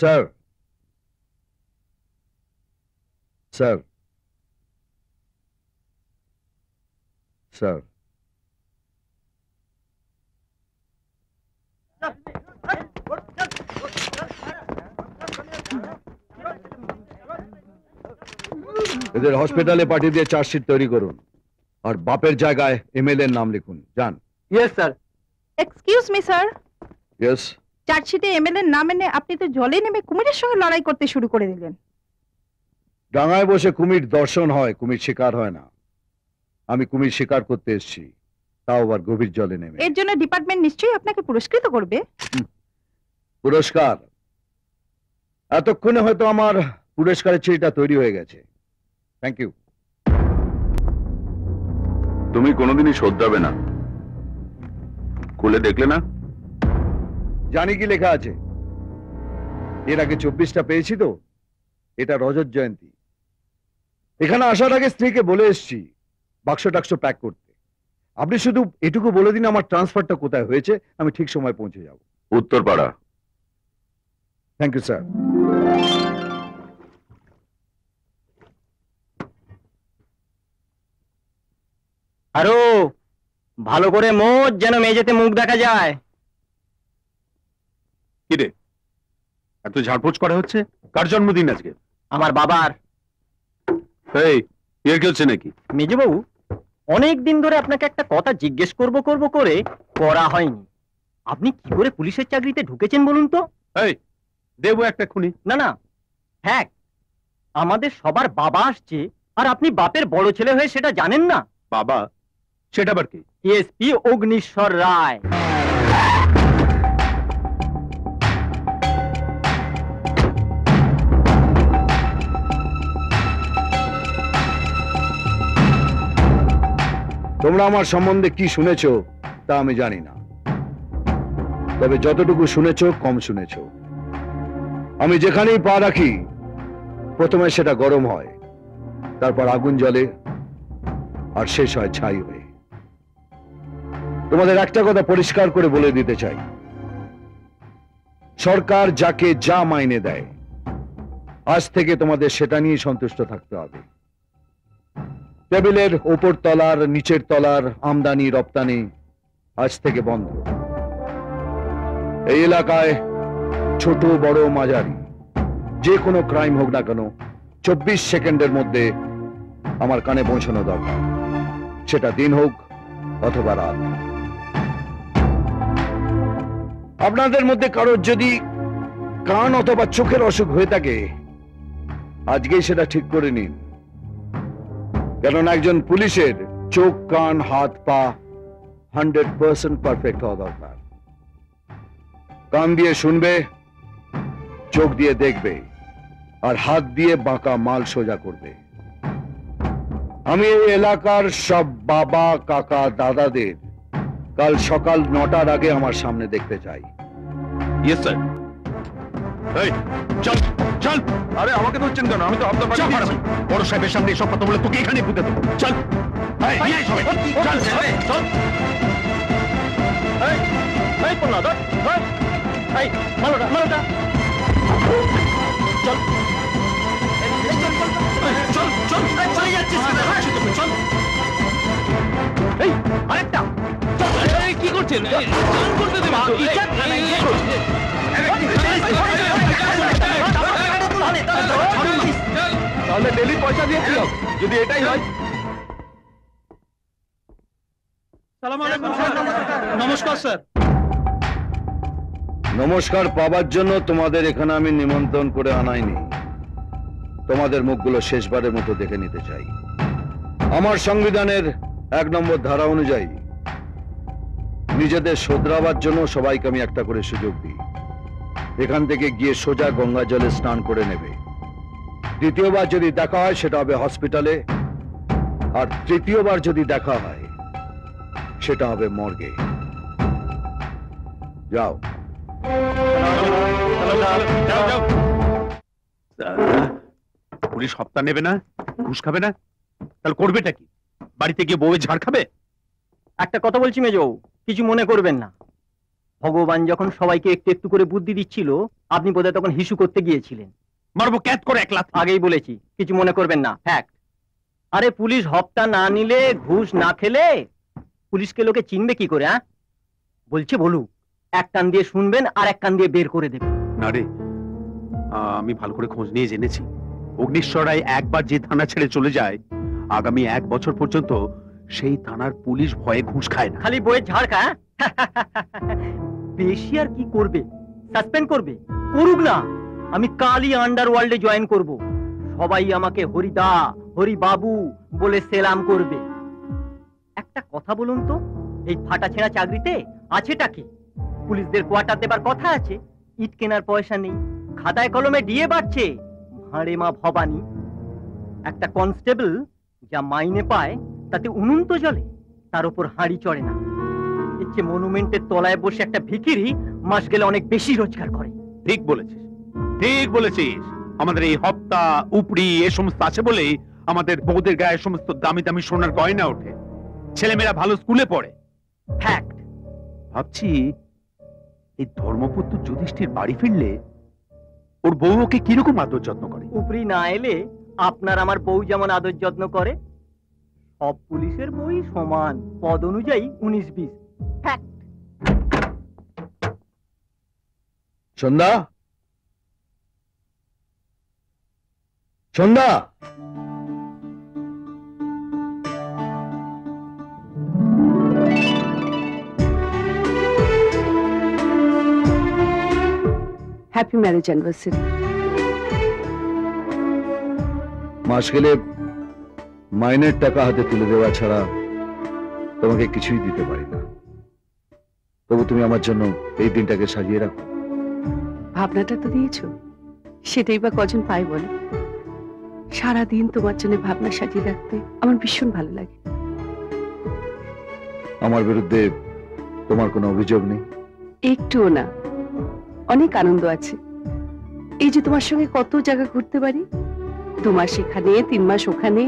Sir, sir, sir, এদের হসপিটালে পাঠিয়ে দিয়ে চার্জশিট তৈরি করুন আর বাপের জায়গায় এমএলএ এর নাম লিখুন। যান। Yes sir. Excuse me sir, yes. চার্জশিটে এমএলএ নাম এনে আপনি তো জলে নেমে কুমিরের সঙ্গে লড়াই করতে শুরু করে দিলেন। ডাঙায় বসে কুমির দর্শন হয়, কুমির শিকার হয় না। আমি কুমির শিকার করতে এসেছি, তাও আবার গভীর জলে নেমে। এর জন্য ডিপার্টমেন্ট নিশ্চয়ই আপনাকে পুরস্কৃত করবে। পুরস্কার? এতক্ষণে হয়তো আমার পুরস্কারের চিঠিটা তৈরি হয়ে গেছে। Thank you. তুমি কোনোদিনই শোধাবে না, খুলে দেখলে না? জানি কি লেখা আছে। এর আগে 24টা পেয়েছি তো। এটা রজত জয়ন্তী। এখানে আসার আগে স্ত্রীকে বলে এসেছি বাক্স টাক্স প্যাক করতে। আপনি শুধু এটুকু বলে দিন আমার ট্রান্সফারটা কোথায় হয়েছে, আমি ঠিক সময় পৌঁছে যাব। উত্তরপাড়া। Thank you sir. আরো ভালো করে মোজ, যেন মেঝেতে মুখ দেখা যায়। কি রে, এত ঝাড়পোছ করা হচ্ছে? কার জন্মদিন আজকে? আমার বাবার। এই এর কি হচ্ছে নাকি? মেজবাবু, অনেক দিন ধরে আপনাকে একটা কথা জিজ্ঞেস করব করে করা হয়নি। আপনি কি করে পুলিশের চাকরিতে ঢুকেছেন বলুন তো? এই দেবো একটা খুনি। না না, হ্যাঁ, আমাদের সবার বাবা আসছে, আর আপনি বাপের বড় ছেলে হয়ে সেটা জানেন না। বাবা? সেটা আবার কি? এসপি অগ্নিশ্বর রায়। তোমরা আমার সম্বন্ধে কি শুনেছো তা আমি জানি না, তবে যতটুকু শুনেছো কম শুনেছো। আমি যেখানেই পা রাখি প্রথমে সেটা গরম হয়, তারপর আগুন জ্বলে, আর শেষ হয় ছাই হয়ে। তোমাদের একটা কথা পরিষ্কার করে বলে দিতে চাই, সরকার যাকে যা মাইনে দেয় আজ থেকে তোমাদের সেটা নিয়ে সন্তুষ্ট থাকতে হবে। টেবিলের ওপর তলার নিচের তলার আমদানি রপ্তানি আজ থেকে বন্ধ। এই এলাকায় ছোট বড় মাঝারি যে কোনো ক্রাইম হোক না কেন 24 সেকেন্ডের মধ্যে আমার কানে পৌঁছানো দরকার, সেটা দিন হোক অথবা রাত। আপনাদের মধ্যে কারোর যদি কান অথবা চোখের অসুখ হয়ে থাকে আজকেই সেটা ঠিক করে নিন, কেননা একজন পুলিশের চোখ কান হাত পা 100% পারফেক্ট হওয়া দরকার। কান দিয়ে শুনবে, চোখ দিয়ে দেখবে, আর হাত দিয়ে বাঁকা মাল সোজা করবে। আমি এই এলাকার সব বাবা কাকা দাদাদের কাল সকাল 9টার আগে আমার সামনে দেখতে চাই। Yes sir. এই চল চল। আরে আমাকে ধরছেন কেন? আমি তো আপনার বড় সাহেবের সামনে এসব কথা বলে তোকে এখানে পুঁতে দেবো। চল। চল চল। এই পোলা ধর, এই মালোটা মালোটা। চল চল চল, চলে যাচ্ছিস চল। এই আরেকটা চল। কি করছেন? চান করতে দেবেন তাহলে ডেলি পয়সা দিয়ে কি হবে যদি এটাই হয়? নমস্কার স্যার। নমস্কার পাবার জন্য তোমাদের এখানে আমি নিমন্ত্রণ করে আনাইনি। তোমাদের মুখগুলো শেষবারের মতো দেখে নিতে চাই। আমার সংবিধানের 1 নম্বর ধারা অনুযায়ী নিজেদের শোধরাবার জন্য সবাইকে আমি একটা করে সুযোগ দিই। এখান থেকে গিয়ে সোজা গঙ্গা জলে স্নান করে নেবে। দ্বিতীয়বার যদি দেখা হয় সেটা হবে হসপিটালে, আর তৃতীয়বার যদি দেখা হয় সেটা হবে মর্গে। যাও। পুলিশ হপ্তা নেবে না, ঘুষ খাবে না, তাহলে করবেটা কি? বাড়িতে গিয়ে বউয়ের ঝাড় খাবে? একটা কথা বলছি মেজবাবু, কিছু মনে করবেন না। ভগবান যখন সবাইকে একটু একটু করে বুদ্ধি দিচ্ছিল, আপনি বোধহয় তখন হিসু করতে গিয়েছিলেন। মারবো ক্যাত করে এক লাথ। আগেই বলেছি, কিছু মনে করবেন না, ফ্যাক্ট। আরে পুলিশ হপ্তা না নিলে, ঘুষ না খেলে পুলিশকে লোকে চিনবে কি করে? বলছে বলুক, এক কান দিয়ে শুনবেন আর এক কান দিয়ে বের করে দেবেন। না রে, আমি ভালো করে খোঁজ নিয়ে জেনেছি, অগ্নিশ্বরায় একবার যে থানা ছেড়ে চলে যায়, আগামী 1 বছর পর্যন্ত সেই থানার পুলিশ ভয়ে ঘুষ খায় না। খালি বইয়ের ঝাড়কা। বেশি আর কি করবে? সাসপেন্ড করবে? করুক না, আমি কালই আন্ডারওয়ার্ল্ডে জয়েন করব। সবাই আমাকে হরিদা, হরি বাবু বলে সেলাম করবে। একটা কথা বলুন তো, এই ফাটা ছেঁড়া চাকরিতে আছেটা কি? পুলিশদের কোয়ার্টার দেবার কথা আছে, ইট কেনার পয়সা নেই, খাতায় কলমে ডিএ বাড়ছে, ভাঁড়ে মা ভবানী। একটা কনস্টেবল যা মাইনে পায় তাতে উনুন তো জ্বলে, তার উপর হাঁড়ি চড়ে না। এর চেয়ে মনুমেন্টের তলায় বসে একটা ভিখিরি মাস গেলে অনেক বেশি রোজগার করে। ঠিক বলেছিস, ঠিক বলেছিস। আমাদের এই হপ্তা উপরি এ সমস্ত আছে বলে আমাদের বউদের গায়ে সমস্ত দামি দামি সোনার গয়না ওঠে, ছেলেমেয়েরা ভালো স্কুলে পড়ে। ফ্যাক্ট। ভাবছি এই ধর্মপুত্র যুধিষ্ঠির বাড়ি ফিরলে ওর বউ ওকে কিরকম আদর যত্ন করে। উপরি না এলে আপনার আমার বউ যেমন আদর যত্ন করে, সব পুলিশের বই সমান, পদ অনুযায়ী 19-20। ফ্যাক্ট। সন্ধ্যা, সন্ধ্যা, হ্যাপি ম্যারেজ অ্যানিভার্সারি। মাস গেলে মাইনের টাকা হাতে তুলে দেওয়া ছাড়া তোমাকে কিছুই দিতে পারি না। তবু তুমি আমার জন্য এই দিনটাকে সাজিয়ে রাখো। ভাবনাটা তো দিয়েছো, সেটাই বা কজন পাই বলো? সারাদিন তোমার জন্য ভাবনা সাজিয়ে রাখতে আমার ভীষণ ভালো লাগে। আমার বিরুদ্ধে তোমার কোনো অভিযোগ নেই? একটুও না, অনেক আনন্দ আছে। এই যে তোমার সঙ্গে কত জায়গা ঘুরতে পারি, 2 মাস এখানে 3 মাস ওখানে।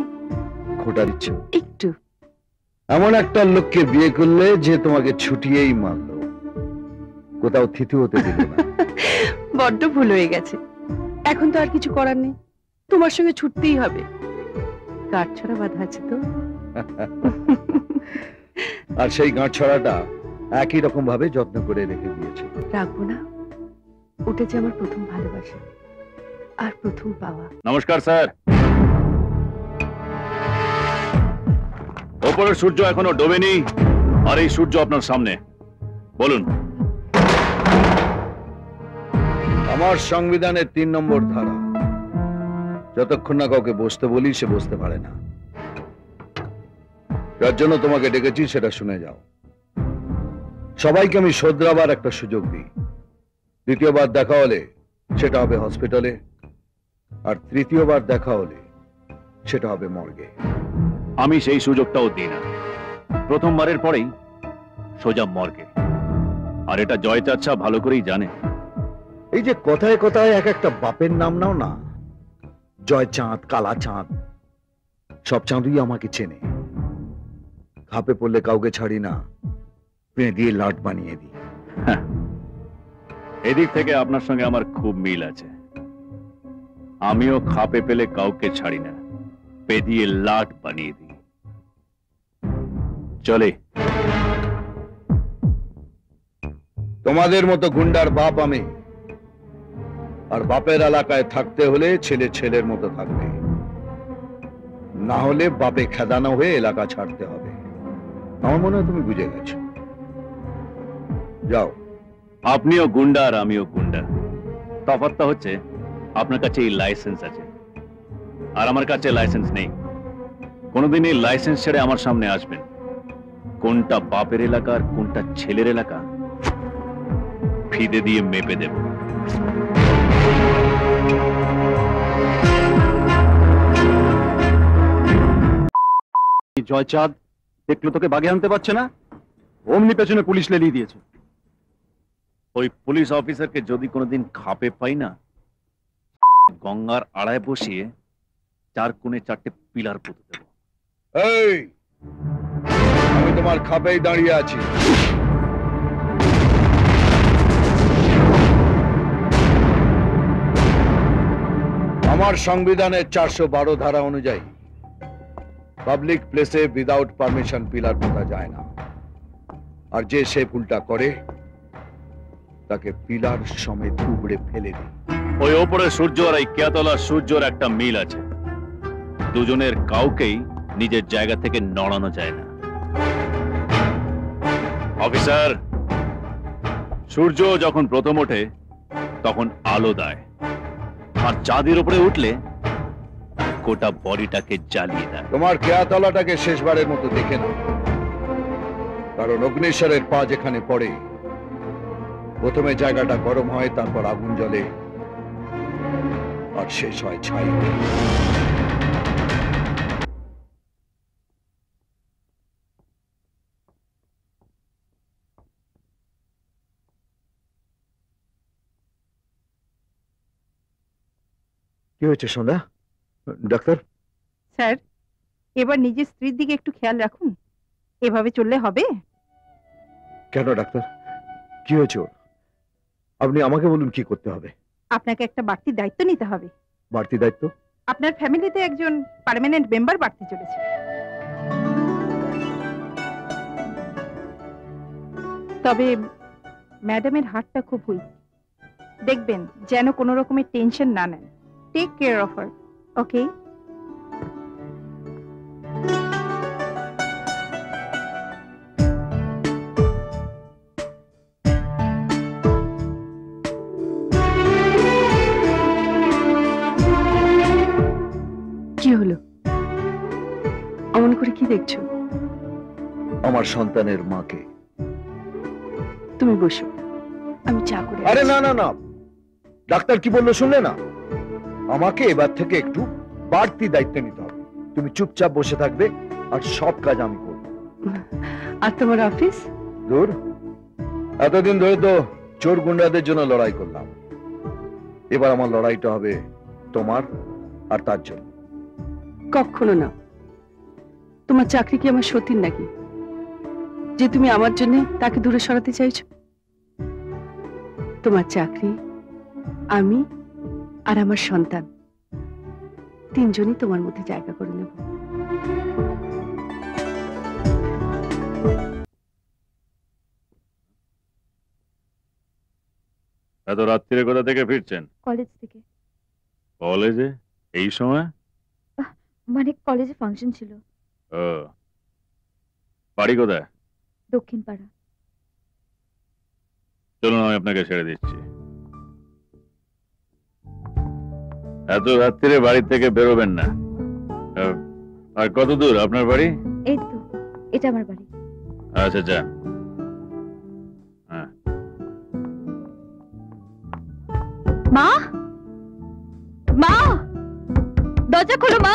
খোটা দিচ্ছ? একটু। এমন একটা লোককে বিয়ে করলে যে তোমাকে ছুটিয়েই মারলো, কোথাও থিতু হতে দিল না। বড্ড ভুল হয়ে গেছে। এখন তো আর কিছু করার নেই, তোমার সঙ্গে ছুটতেই হবে। গাঁটছড়া বাঁধা আছে তো। আর সেই গাঁটছড়াটা একই রকম ভাবে যত্ন করে রেখে দিয়েছে। রাখবো না, ওটা যে আমার প্রথম ভালোবাসা আর প্রথম পাওয়া। নমস্কার স্যার। ওপরের সূর্য এখনো ডোবেনি, আর এই সূর্য আপনার সামনে। বলুন। আমার সংবিধানের 3 নম্বর ধারা, যতক্ষণ না কাউকে বসতে বলি সে বসতে পারে না। যার জন্য তোমাকে ডেকেছি সেটা শুনে যাও। সবাইকে আমি শোধরাবার একটা সুযোগ দিই। দ্বিতীয়বার দেখা হলে সেটা হবে হসপিটালে, আর তৃতীয়বার দেখা হলে সেটা হবে মর্গে। আমি সেই সুযোগটাও দিই না। প্রথমবারের পরেই সোজা মর্গে। আর এটা জয় চাচ্ছা ভালো করেই জানে। এই যে কথায় কথায় এক একটা বাপের নাম নাও না, জয় চাঁদ, কালা চাঁদ, সব চাঁদই আমাকে চেনে। খাপে পড়লে কাউকে ছাড়ি না, পেঁ দিয়ে লাট বানিয়ে দিই। এদিক থেকে আপনার সঙ্গে আমার খুব মিল আছে। আমিও খাপে পেলে কাউকে ছাড়ি না, পে দিয়ে লাট বানিয়ে দিই। চলে। তোমাদের মতো গুন্ডার বাপ আমি, আর বাপের এলাকায় থাকতে হলে ছেলে ছেলের মতো থাকবে, না হলে বাপে খেদানো হয়ে এলাকা ছাড়তে হবে। আমার মনে হয় তুমি বুঝে গেছো। যাও। আপনিও গুন্ডা আর আমিও গুন্ডা। তফাৎটা হচ্ছে আপনার কাছে এই লাইসেন্স আছে আর আমার কাছে লাইসেন্স নেই। কোনোদিন এই লাইসেন্স ছেড়ে আমার সামনে আসবেন, কোনটা বাপের এলাকা আর কোনটা ছেলের এলাকা ফিদে দিয়ে মেপে দেব। জয়চাঁদ দেখলো তোকে বাগে আনতে পারছে না, অমনি পেছনে পুলিশ লেলিয়ে দিয়েছে। ওই পুলিশ অফিসারকে যদি কোনোদিন খাপে পাই না, গঙ্গার আড়ায় বসিয়ে 4 কোণে 4টে পিলার পুঁতে দেব। এই, আমি তোমার খাপেই দাঁড়িয়ে আছি। আমার সংবিধানের 412 ধারা অনুযায়ী পাবলিক প্লেসে উইদাউট পারমিশন পিলার পোতা যায় না, আর যে সে ভুলটা করে তাকে পিলার সমেত উপড়ে ফেলে দিই। ওই ওপরে সূর্য আর এই কেয়াতলার সূর্যর একটা মিল আছে, দুজনের কাউকেই নিজের জায়গা থেকে নড়ানো যায় না। অফিসার, সূর্য যখন প্রথম ওঠে তখন আলো দেয়, আর চাঁদের উপরে উঠলে গোটা বডিটাকে জ্বালিয়ে দেয়। তোমার কেয়াতলাটাকে শেষবারের মতো দেখে না, কারণ অগ্নিশ্বরের পা যেখানে পড়ে প্রথমে জায়গাটা গরম হয়, তারপর আগুন জ্বলে, আর শেষ হয় ছাই। কি হয়েছে সন্ধ্যা? ডাক্তার? স্যার, এবার নিজের স্ত্রীর দিকে একটু খেয়াল রাখুন, এভাবে চললে হবে? কেন ডাক্তার, কি হয়েছে ওর? আপনি আমাকে বলুন কি করতে হবে। আপনাকে একটা বাড়তি দায়িত্ব নিতে হবে। বাড়তি দায়িত্ব? আপনার ফ্যামিলিতে একজন পার্মানেন্ট মেম্বার বাড়তে চলেছে। তবে ম্যাডামের হার্টটা খুব উইক, দেখবেন যেন কোনো রকমের টেনশন না নেন। টেক কেয়ার অফ হার, ওকে? কি হলো? অমন করে কি দেখছো? আমার সন্তানের মাকে। তুমি বসো, আমি চা করে আরে আনছি। না না না, ডাক্তার কি বললো শুনলে না? আমাকে এবার থেকে একটু বাড়তি দায়িত্ব নিতে হবে। তুমি চুপচাপ বসে থাকবে, আর সব কাজ আমি করব। আর তোমার অফিস? দূর, এতদিন ধরে তো চোর গুন্ডাদের জন্য লড়াই করলাম, এবার আমার লড়াইটা হবে তোমার আর তার জন্য। কখনো না। তোমার চাকরি কি আমার সতীর নাকি, যে তুমি আমার জন্য তাকে দূরে সরাতে চাইছো? তোমার চাকরি, আমি আর আমার সন্তান, তিনজনই তোমার মধ্যে জায়গা করে নেব। এত রাত্রিরে কোথা থেকে ফিরছেন? কলেজ থেকে। কলেজে এই সময়? মানে কলেজে ফাংশন ছিল। ও, বাড়ি কোথায়? দক্ষিণ পাড়া। চলুন আমি আপনাকে ছেড়ে দিচ্ছি। এত রাত্রিরে বাড়ি থেকে বেরোবেন না। আর কত দূর আপনার বাড়ি? এই তো, এটা আমার বাড়ি। আচ্ছা যান। হ্যাঁ, মা, মা, দরজা খোলো মা।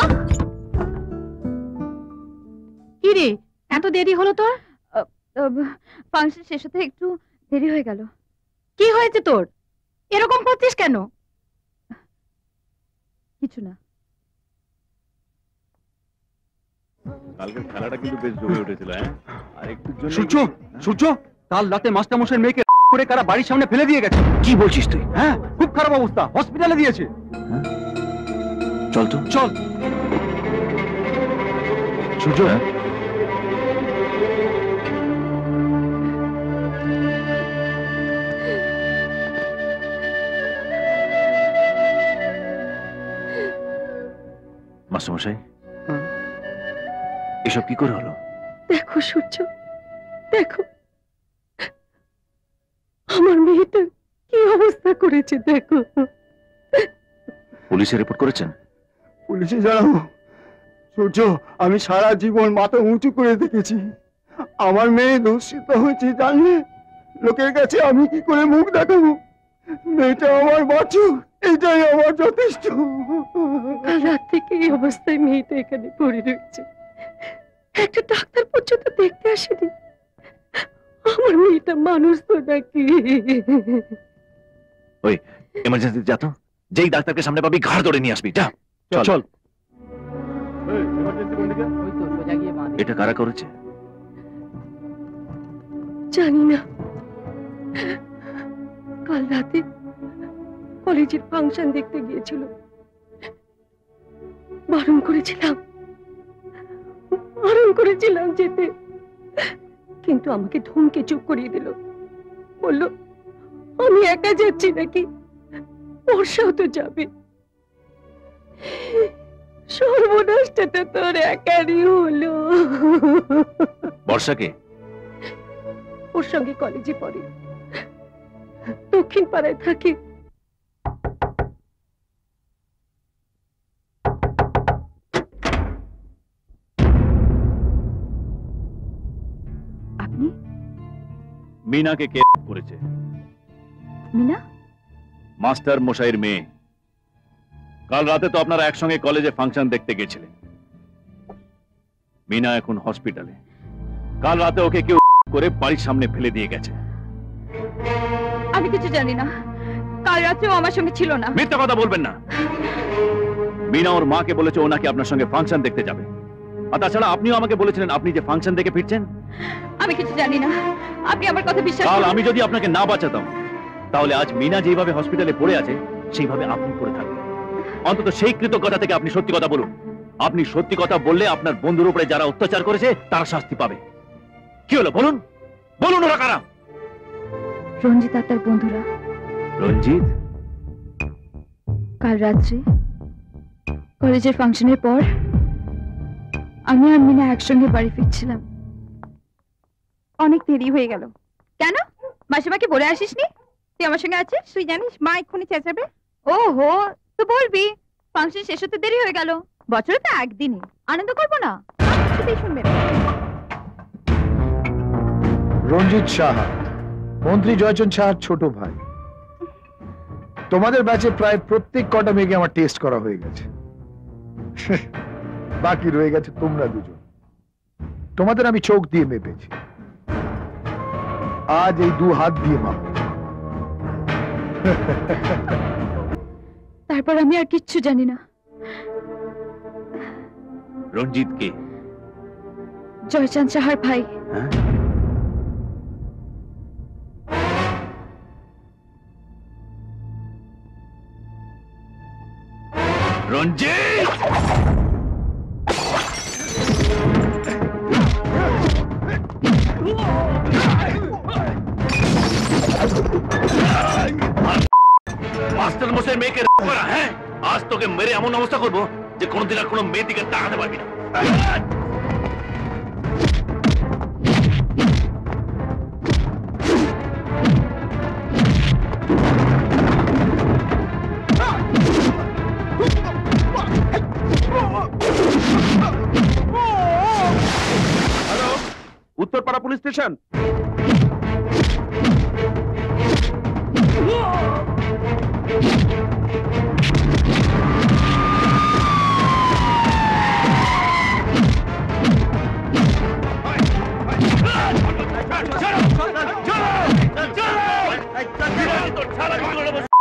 কি রে, এত দেরি হলো তোর? ফাংশন শেষ হতে একটু দেরি হয়ে গেল। কি হয়েছে তোর? এরকম করছিস কেন? কিছু না। কালকের খেলাটা কিন্তু বেশ জমে উঠেছিল। হ্যাঁ, আর একটু জন্য সূর্য, সূর্য, কাল রাতে মাস্টারমশাইয়ের মেয়েকে করে কারা বাড়ির সামনে ফেলে দিয়ে গেছে। কি বলছিস তুই? হ্যাঁ, খুব খারাপ অবস্থা, হসপিটালে দিয়েছে। চল তো। চল। সূর্য, মাস্টারমশাই, এসব কি করে হলো? দেখো সূর্য, দেখো আমার মেয়েটা কি অবস্থা করেছে, দেখো। পুলিশে রিপোর্ট করেছেন? পুলিশে জানাবো? সূর্য, আমি সারা জীবন মাথা উঁচু করে দেখেছি, আমার মেয়ে দূষিত হয়েছে জানলে লোকের কাছে আমি কি করে মুখ দেখাবো? মেয়েটা আমার বাঁচুক, এটাই আমার যথেষ্ট। কাল রাত থেকে এই অবস্থায় মেয়েটা এখানে পড়ে রয়েছে, একটা ডাক্তার পর্যন্ত দেখতে আসেনি। আমার মেয়েটা মানুষ তো নাকি? ওই এমার্জেন্সি যা তো, যেই ডাক্তারকে সামনে পাবি ঘাড় ধরে নিয়ে আসবি। যা, চল চল। এটা কারা করেছে? জানি না, কাল রাতে কলেজের ফাংশন দেখতে গিয়েছিল, বারণ করেছিলাম বারণ করেছিলাম যেতে, কিন্তু আমাকে ধমকে চুপ করিয়ে দিল। বলল আমি একা যাচ্ছি নাকি, বর্ষাও তো যাবে। সর্বনাশটা তো তোর একারই হলো। বর্ষাকে ওর সঙ্গে কলেজে পড়ে, দক্ষিণ পাড়ায় থাকে। আপনি মিনাকে কে করেছে? মিনা? মাস্টার মশাইয়ের মেয়ে। কাল রাতে তো আপনারা একসঙ্গে কলেজে ফাংশন দেখতে গেছিলেন। মিনা এখন হসপিটালে। কাল রাতে ওকে কেউ করে বাড়ির সামনে ফেলে দিয়ে গেছে। আমি কিছু জানি না, কাল রাতেও আমার সঙ্গে ছিল না। মিথ্যা কথা বলবেন না। মিনা ওর মাকে বলেছে ও নাকি আপনার সঙ্গে ফাংশন দেখতে যাবে। আর তাছাড়া আপনিও আমাকে বলেছিলেন আপনি যে ফাংশন দেখে ফিরছেন। আমি কিছু জানি না, আপনি আমার কথা বিশ্বাস কাল করুন। আমি যদি আপনাকে না বাঁচাতাম তাহলে আজ মিনা যেভাবে হসপিটালে পড়ে আছে সেইভাবে আপনি পড়ে থাকবেন। অন্তত সেই কৃতজ্ঞতা থেকে আপনি সত্যি কথা বলুন। আপনি সত্যি কথা বললে আপনার বন্ধুর উপরে যারা অত্যাচার করেছে তারা শাস্তি পাবে। কি হলো বলুন, বলুন ওরা কারা? রঞ্জিত আর তার বন্ধুরা রঞ্জিত? কাল রাত্রে কলেজের ফাংশনের পর আমি আর মিনা একসঙ্গে বাড়ি ফিরছিলাম। অনেক দেরি হয়ে গেল। কেন? মাসিমাকে বলে আসিসনি তুই আমার সঙ্গে আছিস? তুই জানিস মা এক্ষুনি চেঁচাবে। ওহো, তো বলবি ফাংশন শেষ হতে দেরি হয়ে গেল। বছরে তো একদিনই, আনন্দ করবো না? কিছুতেই শুনবে না। রঞ্জিত সাহা, মন্ত্রী জয়চন্দ সাহার ছোট ভাই। তোমাদের ব্যাচে প্রায় প্রত্যেক কটা মেয়েকে আমার টেস্ট করা হয়ে গেছে। বাকি রয়ে গেছে তোমরা দুজন। তোমাদের আমি চোখ দিয়ে মেপেছি, আজ এই 2 হাত দিয়ে মাপ। তারপর আমি আর কিচ্ছু জানি না। রঞ্জিত কে? জয়চাঁদ সাহার ভাই। হ্যাঁ? রঞ্জিত! মাস্টার মশাই মেয়েকে করা, হ্যাঁ? আজ তোকে মেরে এমন অবস্থা করবো যে কোনোদিন আর কোনো মেয়ের দিকে তাকাতে পারবি না। Hello, Uttarpara police station. ছাড়ো!